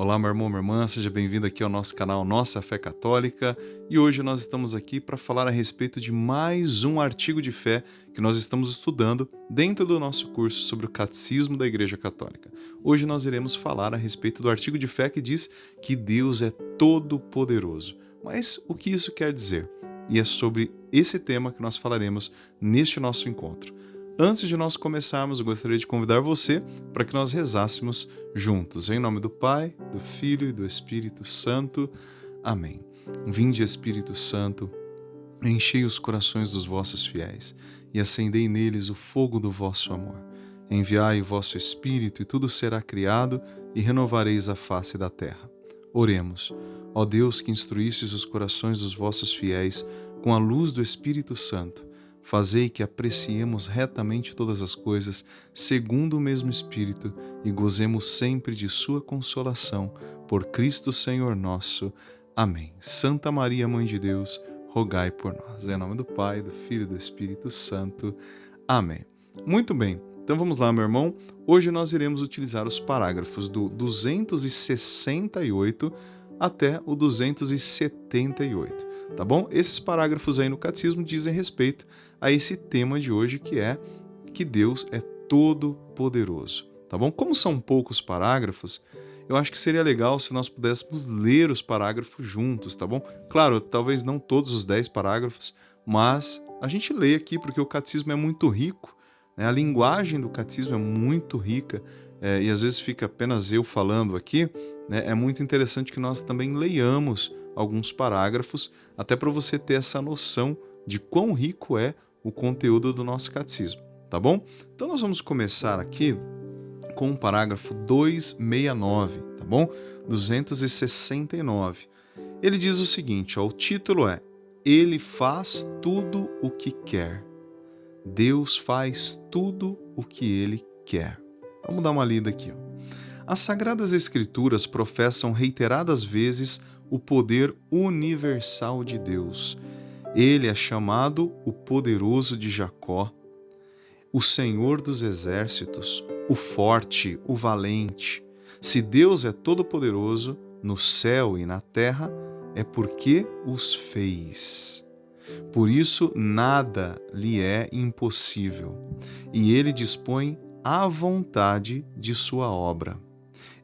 Olá, meu irmão, minha irmã, seja bem-vindo aqui ao nosso canal Nossa Fé Católica e hoje nós estamos aqui para falar a respeito de mais um artigo de fé que nós estamos estudando dentro do nosso curso sobre o Catecismo da Igreja Católica. Hoje nós iremos falar a respeito do artigo de fé que diz que Deus é todo-poderoso. Mas o que isso quer dizer? E é sobre esse tema que nós falaremos neste nosso encontro. Antes de nós começarmos, eu gostaria de convidar você para que nós rezássemos juntos. Em nome do Pai, do Filho e do Espírito Santo. Amém. Vinde, Espírito Santo, enchei os corações dos vossos fiéis e acendei neles o fogo do vosso amor. Enviai o vosso Espírito e tudo será criado e renovareis a face da terra. Oremos. Ó Deus, que instruístes os corações dos vossos fiéis com a luz do Espírito Santo, fazei que apreciemos retamente todas as coisas, segundo o mesmo Espírito, e gozemos sempre de sua consolação, por Cristo Senhor nosso. Amém. Santa Maria, Mãe de Deus, rogai por nós. Em nome do Pai, do Filho e do Espírito Santo. Amém. Muito bem, então vamos lá, meu irmão. Hoje nós iremos utilizar os parágrafos do 268 até o 278. Tá bom? Esses parágrafos aí no Catecismo dizem respeito a esse tema de hoje, que é que Deus é todo-poderoso, tá bom? Como são poucos parágrafos, eu acho que seria legal se nós pudéssemos ler os parágrafos juntos, tá bom? Claro, talvez não todos os 10 parágrafos, mas a gente lê aqui porque o Catecismo é muito rico, né? A linguagem do Catecismo é muito rica, e às vezes fica apenas eu falando aqui, né? É muito interessante que nós também leiamos alguns parágrafos, até para você ter essa noção de quão rico é o conteúdo do nosso catecismo, tá bom? Então nós vamos começar aqui com o parágrafo 269, tá bom? 269. Ele diz o seguinte, ó, o título é Ele faz tudo o que quer. Deus faz tudo o que Ele quer. Vamos dar uma lida aqui, ó. As Sagradas Escrituras professam reiteradas vezes o poder universal de Deus. Ele é chamado o poderoso de Jacó, o Senhor dos exércitos, o forte, o valente. Se Deus é todo-poderoso no céu e na terra, é porque os fez. Por isso, nada lhe é impossível, e ele dispõe à vontade de sua obra.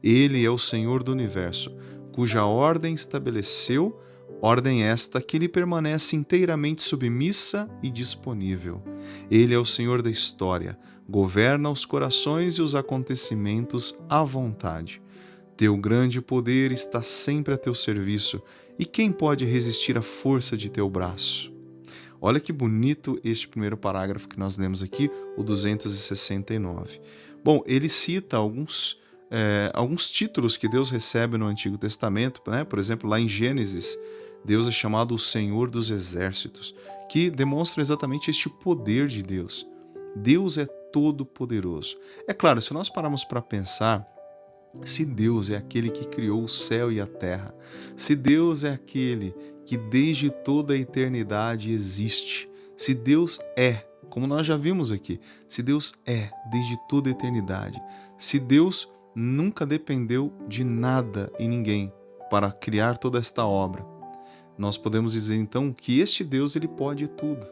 Ele é o Senhor do universo, cuja ordem estabeleceu, ordem esta que lhe permanece inteiramente submissa e disponível. Ele é o Senhor da história, governa os corações e os acontecimentos à vontade. Teu grande poder está sempre a teu serviço, e quem pode resistir à força de teu braço? Olha que bonito este primeiro parágrafo que nós lemos aqui, o 269. Bom, ele cita alguns títulos que Deus recebe no Antigo Testamento, né? Por exemplo, lá em Gênesis, Deus é chamado o Senhor dos Exércitos, que demonstra exatamente este poder de Deus. Deus é todo-poderoso. É claro, se nós pararmos para pensar, se Deus é aquele que criou o céu e a terra, se Deus é aquele que desde toda a eternidade existe, se Deus é, como nós já vimos aqui, se Deus é desde toda a eternidade, se Deus nunca dependeu de nada e ninguém para criar toda esta obra, nós podemos dizer então que este Deus ele pode tudo.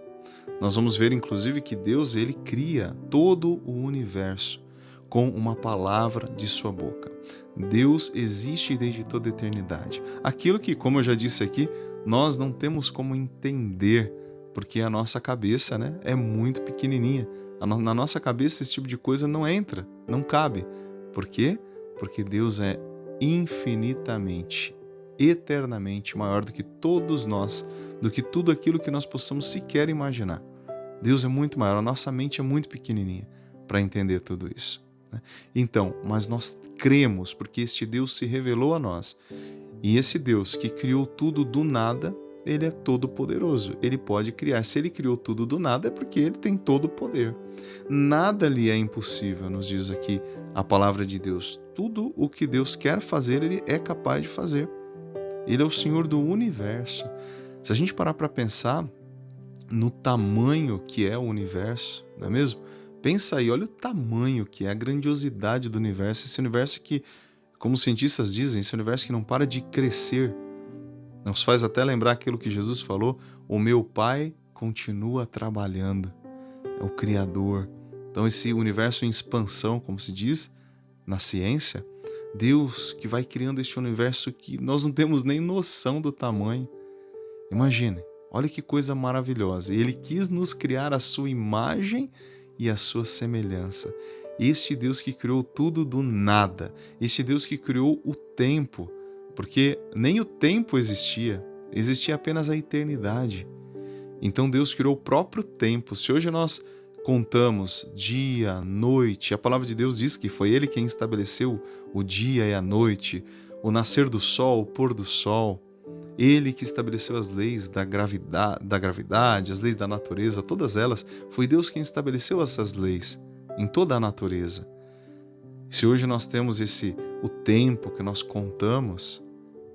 Nós vamos ver inclusive que Deus ele cria todo o universo com uma palavra de sua boca. Deus existe desde toda a eternidade. Aquilo que, como eu já disse aqui, nós não temos como entender, porque a nossa cabeça, né, é muito pequenininha. Na nossa cabeça esse tipo de coisa não entra, não cabe. Por quê? Porque Deus é infinitamente, eternamente maior do que todos nós, do que tudo aquilo que nós possamos sequer imaginar. Deus é muito maior, a nossa mente é muito pequenininha para entender tudo isso. Então, mas nós cremos porque este Deus se revelou a nós. E esse Deus que criou tudo do nada, ele é todo poderoso. Ele pode criar. Se ele criou tudo do nada, é porque ele tem todo o poder. Nada lhe é impossível, nos diz aqui a palavra de Deus. Tudo o que Deus quer fazer, ele é capaz de fazer. Ele é o Senhor do universo. Se a gente parar para pensar no tamanho que é o universo, não é mesmo? Pensa aí, olha o tamanho que é, a grandiosidade do universo, esse universo que, como os cientistas dizem, esse universo que não para de crescer. Nos faz até lembrar aquilo que Jesus falou: o meu Pai continua trabalhando, é o Criador. Então esse universo em expansão, como se diz na ciência, Deus que vai criando este universo que nós não temos nem noção do tamanho. Imagine, olha que coisa maravilhosa. Ele quis nos criar à sua imagem e à sua semelhança. Este Deus que criou tudo do nada. Este Deus que criou o tempo, porque nem o tempo existia apenas a eternidade. Então Deus criou o próprio tempo. Se hoje nós contamos dia, noite, a palavra de Deus diz que foi Ele quem estabeleceu o dia e a noite, o nascer do sol, o pôr do sol. Ele que estabeleceu as leis da gravidade, as leis da natureza, todas elas, foi Deus quem estabeleceu essas leis em toda a natureza. Se hoje nós temos o tempo que nós contamos,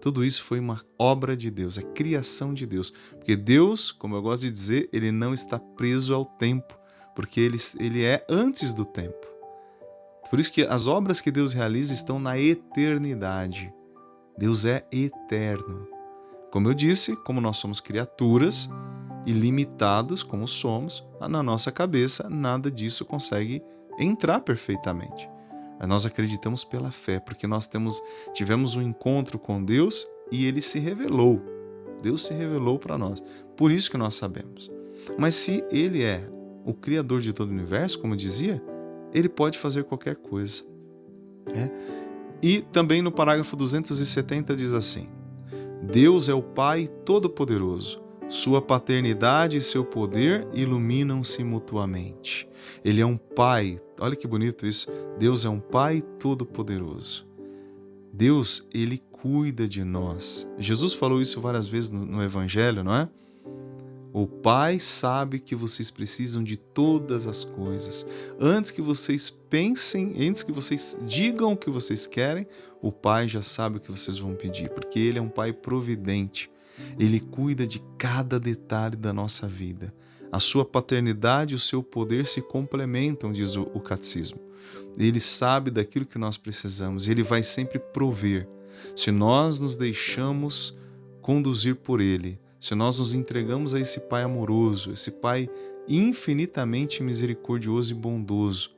tudo isso foi uma obra de Deus, é criação de Deus. Porque Deus, como eu gosto de dizer, Ele não está preso ao tempo, porque Ele é antes do tempo. Por isso que as obras que Deus realiza estão na eternidade. Deus é eterno. Como eu disse, como nós somos criaturas e limitados como somos, na nossa cabeça nada disso consegue entrar perfeitamente. Mas nós acreditamos pela fé, porque nós tivemos um encontro com Deus e Ele se revelou. Deus se revelou para nós. Por isso que nós sabemos. Mas se Ele é o Criador de todo o universo, como eu dizia, Ele pode fazer qualquer coisa. E também no parágrafo 270 diz assim: Deus é o Pai Todo-Poderoso. Sua paternidade e seu poder iluminam-se mutuamente. Ele é um Pai, olha que bonito isso. Deus é um Pai Todo-Poderoso. Deus, Ele cuida de nós. Jesus falou isso várias vezes no Evangelho, não é? O Pai sabe que vocês precisam de todas as coisas. Antes que vocês pensem, antes que vocês digam o que vocês querem, o Pai já sabe o que vocês vão pedir, porque Ele é um Pai providente. Ele cuida de cada detalhe da nossa vida. A sua paternidade e o seu poder se complementam, diz o catecismo. Ele sabe daquilo que nós precisamos, Ele vai sempre prover. Se nós nos deixamos conduzir por Ele, se nós nos entregamos a esse Pai amoroso, esse Pai infinitamente misericordioso e bondoso,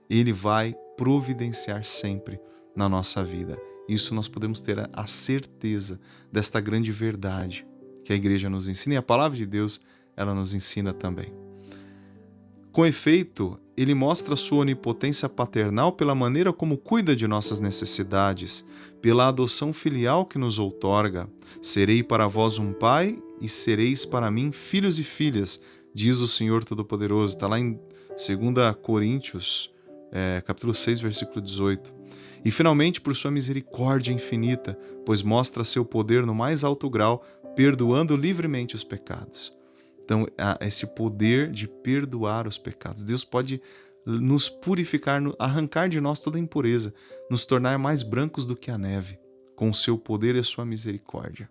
Ele vai providenciar sempre na nossa vida. Isso nós podemos ter a certeza desta grande verdade que a Igreja nos ensina, e a Palavra de Deus, ela nos ensina também. Com efeito, Ele mostra sua onipotência paternal pela maneira como cuida de nossas necessidades, pela adoção filial que nos outorga. Serei para vós um pai e sereis para mim filhos e filhas, diz o Senhor Todo-Poderoso. Está lá em 2 Coríntios, capítulo 6, versículo 18. E finalmente por sua misericórdia infinita, pois mostra seu poder no mais alto grau, perdoando livremente os pecados. Então, esse poder de perdoar os pecados. Deus pode nos purificar, arrancar de nós toda a impureza, nos tornar mais brancos do que a neve, com o seu poder e a sua misericórdia.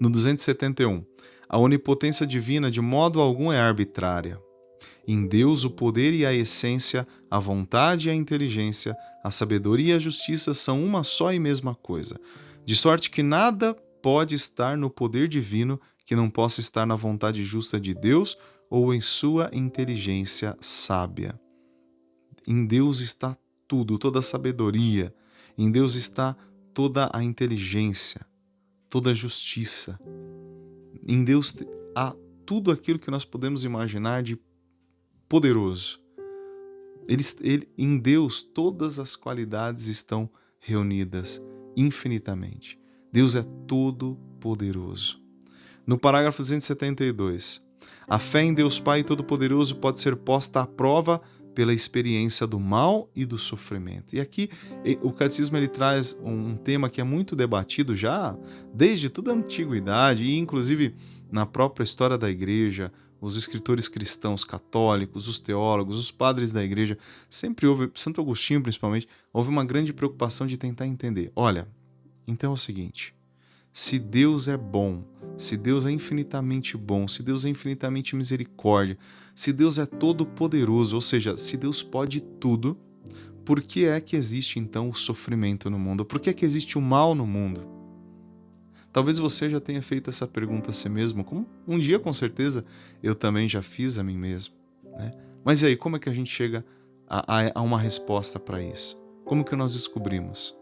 No 271, a onipotência divina de modo algum é arbitrária. Em Deus o poder e a essência, a vontade e a inteligência, a sabedoria e a justiça são uma só e mesma coisa, de sorte que nada pode estar no poder divino que não possa estar na vontade justa de Deus ou em sua inteligência sábia. Em Deus está tudo, toda a sabedoria. Em Deus está toda a inteligência, toda a justiça. Em Deus há tudo aquilo que nós podemos imaginar de poderoso. Em Deus todas as qualidades estão reunidas infinitamente. Deus é todo poderoso. No parágrafo 272, a fé em Deus Pai Todo-Poderoso pode ser posta à prova pela experiência do mal e do sofrimento. E aqui o catecismo ele traz um tema que é muito debatido já desde toda a antiguidade e inclusive na própria história da igreja. Os escritores cristãos católicos, os teólogos, os padres da igreja, sempre houve, Santo Agostinho principalmente, houve uma grande preocupação de tentar entender. Olha, então é o seguinte, se Deus é bom, se Deus é infinitamente bom, se Deus é infinitamente misericórdia, se Deus é todo poderoso, ou seja, se Deus pode tudo, por que é que existe então o sofrimento no mundo? Por que é que existe o mal no mundo? Talvez você já tenha feito essa pergunta a si mesmo, como um dia com certeza eu também já fiz a mim mesmo, né? Mas e aí, como é que a gente chega a uma resposta para isso? Como que nós descobrimos?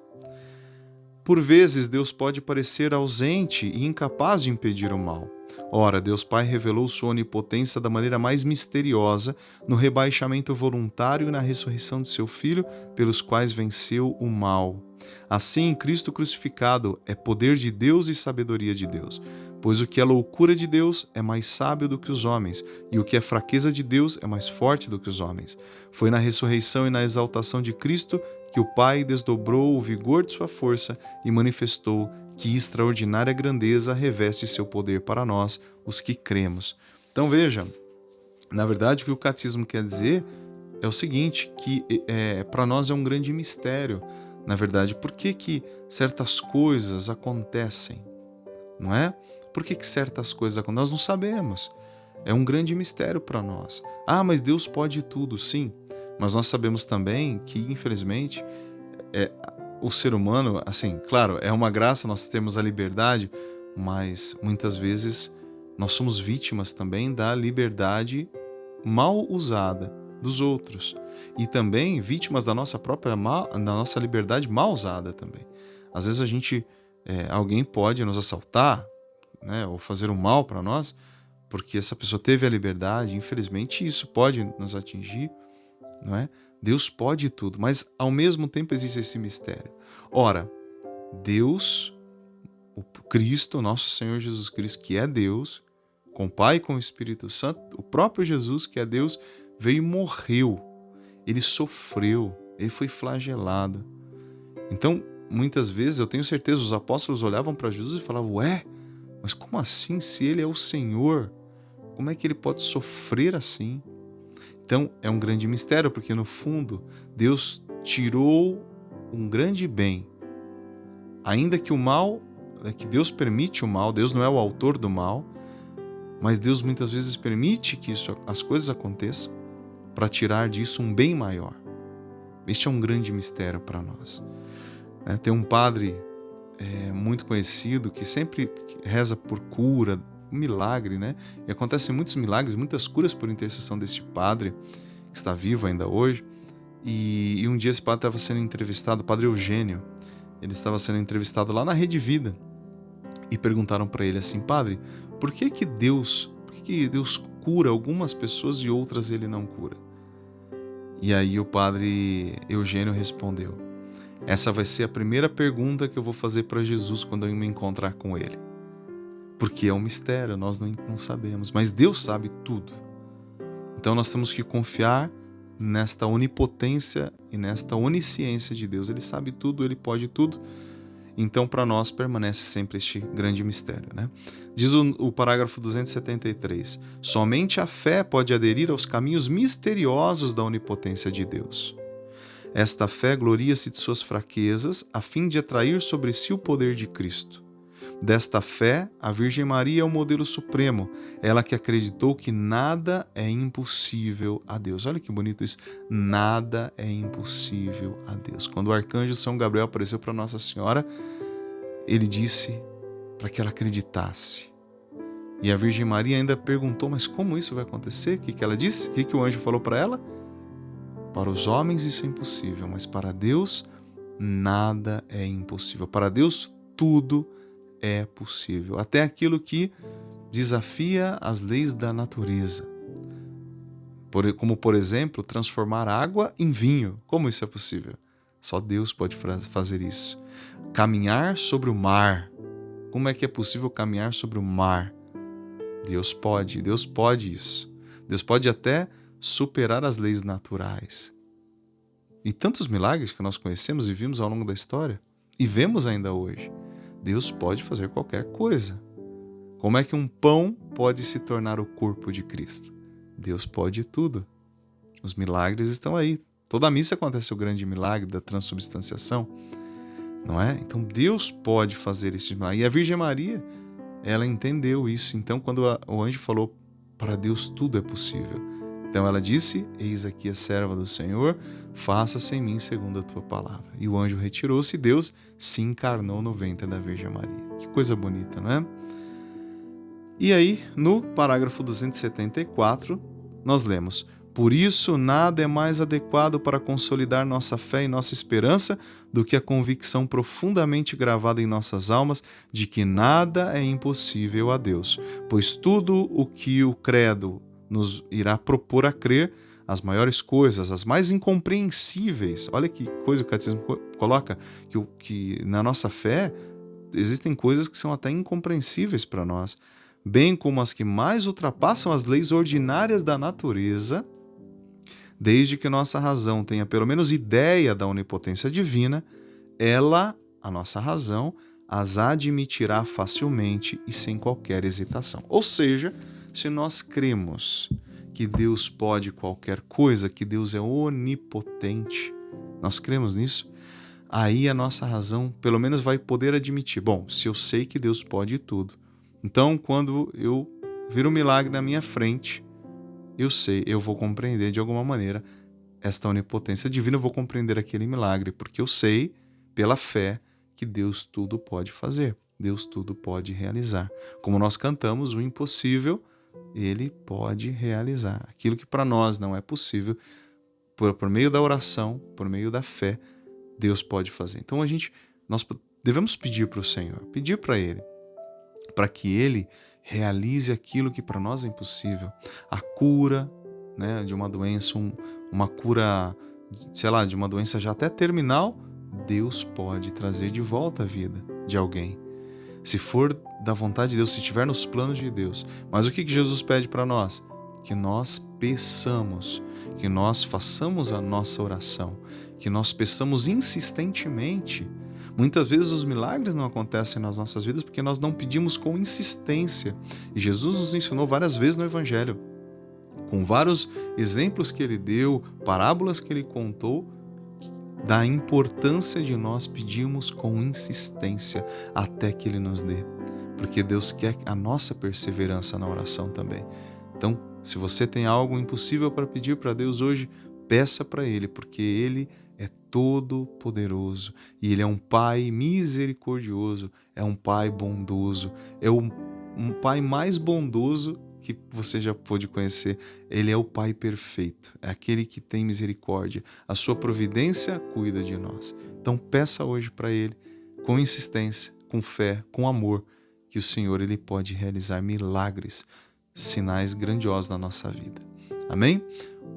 Por vezes, Deus pode parecer ausente e incapaz de impedir o mal. Ora, Deus Pai revelou sua onipotência da maneira mais misteriosa no rebaixamento voluntário e na ressurreição de seu Filho, pelos quais venceu o mal. Assim, Cristo crucificado é poder de Deus e sabedoria de Deus, pois o que é loucura de Deus é mais sábio do que os homens, e o que é fraqueza de Deus é mais forte do que os homens. Foi na ressurreição e na exaltação de Cristo que o Pai desdobrou o vigor de sua força e manifestou que extraordinária grandeza reveste seu poder para nós, os que cremos. Então veja, na verdade o que o catecismo quer dizer é o seguinte, que para nós é um grande mistério, na verdade, por que certas coisas acontecem, não é? Por que certas coisas acontecem? Nós não sabemos. É um grande mistério para nós. Ah, mas Deus pode tudo, sim. Mas nós sabemos também que, infelizmente, o ser humano, assim, claro, é uma graça nós termos a liberdade, mas muitas vezes nós somos vítimas também da liberdade mal usada dos outros. E também vítimas da nossa própria da nossa liberdade mal usada também. Às vezes alguém pode nos assaltar, né, ou fazer um mal para nós, porque essa pessoa teve a liberdade, infelizmente isso pode nos atingir, não é? Deus pode tudo, mas ao mesmo tempo existe esse mistério. Ora, Deus, o Cristo, nosso Senhor Jesus Cristo, que é Deus, com o Pai e com o Espírito Santo, o próprio Jesus, que é Deus, veio e morreu. Ele sofreu, ele foi flagelado. Então, muitas vezes, eu tenho certeza, os apóstolos olhavam para Jesus e falavam, ué, mas como assim, se ele é o Senhor? Como é que ele pode sofrer assim? Então, é um grande mistério, porque no fundo, Deus tirou um grande bem. Ainda que o mal, que Deus permite o mal, Deus não é o autor do mal, mas Deus muitas vezes permite que as coisas aconteçam para tirar disso um bem maior. Este é um grande mistério para nós. Tem um padre muito conhecido que sempre reza por cura, um milagre, né? E acontecem muitos milagres, muitas curas por intercessão deste padre, que está vivo ainda hoje. E um dia esse padre estava sendo entrevistado, o padre Eugênio, ele estava sendo entrevistado lá na Rede Vida. E perguntaram para ele assim, padre, por que Deus cura algumas pessoas e outras ele não cura? E aí o padre Eugênio respondeu, essa vai ser a primeira pergunta que eu vou fazer para Jesus quando eu me encontrar com ele. Porque é um mistério, nós não sabemos, mas Deus sabe tudo. Então nós temos que confiar nesta onipotência e nesta onisciência de Deus. Ele sabe tudo, ele pode tudo. Então para nós permanece sempre este grande mistério, né? Diz o parágrafo 273, somente a fé pode aderir aos caminhos misteriosos da onipotência de Deus. Esta fé gloria-se de suas fraquezas, a fim de atrair sobre si o poder de Cristo. Desta fé, a Virgem Maria é o modelo supremo, ela que acreditou que nada é impossível a Deus. Olha que bonito isso, nada é impossível a Deus. Quando o arcanjo São Gabriel apareceu para Nossa Senhora, ele disse para que ela acreditasse. E a Virgem Maria ainda perguntou, mas como isso vai acontecer? O que ela disse? O que o anjo falou para ela? Para os homens isso é impossível, mas para Deus nada é impossível. Para Deus tudo é possível. Até aquilo que desafia as leis da natureza. Como, por exemplo, transformar água em vinho. Como isso é possível? Só Deus pode fazer isso. Caminhar sobre o mar. Como é que é possível caminhar sobre o mar? Deus pode isso. Deus pode até superar as leis naturais. E tantos milagres que nós conhecemos e vimos ao longo da história, e vemos ainda hoje. Deus pode fazer qualquer coisa. Como é que um pão pode se tornar o corpo de Cristo? Deus pode tudo. Os milagres estão aí. Toda a missa acontece o grande milagre da transubstanciação, não é? Então Deus pode fazer este milagre. E a Virgem Maria, ela entendeu isso. Então quando o anjo falou, para Deus tudo é possível, Então ela disse: eis aqui a serva do Senhor, faça-se em mim segundo a tua palavra. E o anjo retirou-se e Deus se encarnou no ventre da Virgem Maria. Que coisa bonita, não é? E aí, no parágrafo 274, nós lemos: por isso, nada é mais adequado para consolidar nossa fé e nossa esperança do que a convicção profundamente gravada em nossas almas de que nada é impossível a Deus, pois tudo o que o credo nos irá propor a crer, as maiores coisas, as mais incompreensíveis, olha que coisa o catecismo coloca, que na nossa fé existem coisas que são até incompreensíveis para nós, bem como as que mais ultrapassam as leis ordinárias da natureza, desde que nossa razão tenha pelo menos ideia da onipotência divina, ela, a nossa razão, as admitirá facilmente e sem qualquer hesitação. Ou seja, se nós cremos que Deus pode qualquer coisa, que Deus é onipotente, nós cremos nisso, aí a nossa razão pelo menos vai poder admitir, bom, se eu sei que Deus pode tudo, então quando eu vir um milagre na minha frente, eu vou compreender de alguma maneira esta onipotência divina, eu vou compreender aquele milagre, porque eu sei, pela fé, que Deus tudo pode fazer, Deus tudo pode realizar. Como nós cantamos, o impossível, Ele pode realizar. Aquilo que para nós não é possível, por meio da oração, por meio da fé, Deus pode fazer. Então nós devemos pedir para o Senhor, pedir para Ele, para que Ele realize aquilo que para nós é impossível. A cura, né, de uma doença, uma cura, sei lá, de uma doença já até terminal, Deus pode trazer de volta a vida de alguém. Se for da vontade de Deus, se estiver nos planos de Deus. Mas o que Jesus pede para nós? Que nós peçamos, que nós façamos a nossa oração, que nós peçamos insistentemente. Muitas vezes os milagres não acontecem nas nossas vidas porque nós não pedimos com insistência. E Jesus nos ensinou várias vezes no Evangelho, com vários exemplos que Ele deu, parábolas que Ele contou, da importância de nós pedirmos com insistência até que Ele nos dê. Porque Deus quer a nossa perseverança na oração também. Então, se você tem algo impossível para pedir para Deus hoje, peça para Ele, porque Ele é todo poderoso e Ele é um Pai misericordioso, é um Pai bondoso, é um Pai mais bondoso que você já pôde conhecer. Ele é o Pai perfeito, é aquele que tem misericórdia. A sua providência cuida de nós. Então peça hoje para Ele, com insistência, com fé, com amor, que o Senhor Ele pode realizar milagres, sinais grandiosos na nossa vida. Amém?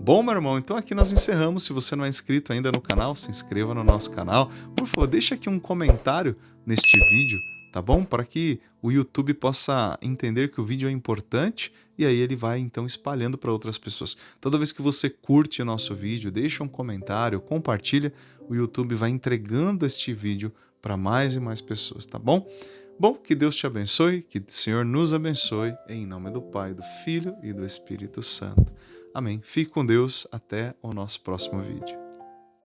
Bom, meu irmão, então aqui nós encerramos. Se você não é inscrito ainda no canal, se inscreva no nosso canal. Por favor, deixa aqui um comentário neste vídeo, tá bom? Para que o YouTube possa entender que o vídeo é importante e aí ele vai então espalhando para outras pessoas. Toda vez que você curte o nosso vídeo, deixa um comentário, compartilha, o YouTube vai entregando este vídeo para mais e mais pessoas, tá bom? Bom, que Deus te abençoe, que o Senhor nos abençoe, em nome do Pai, do Filho e do Espírito Santo. Amém. Fique com Deus, até o nosso próximo vídeo.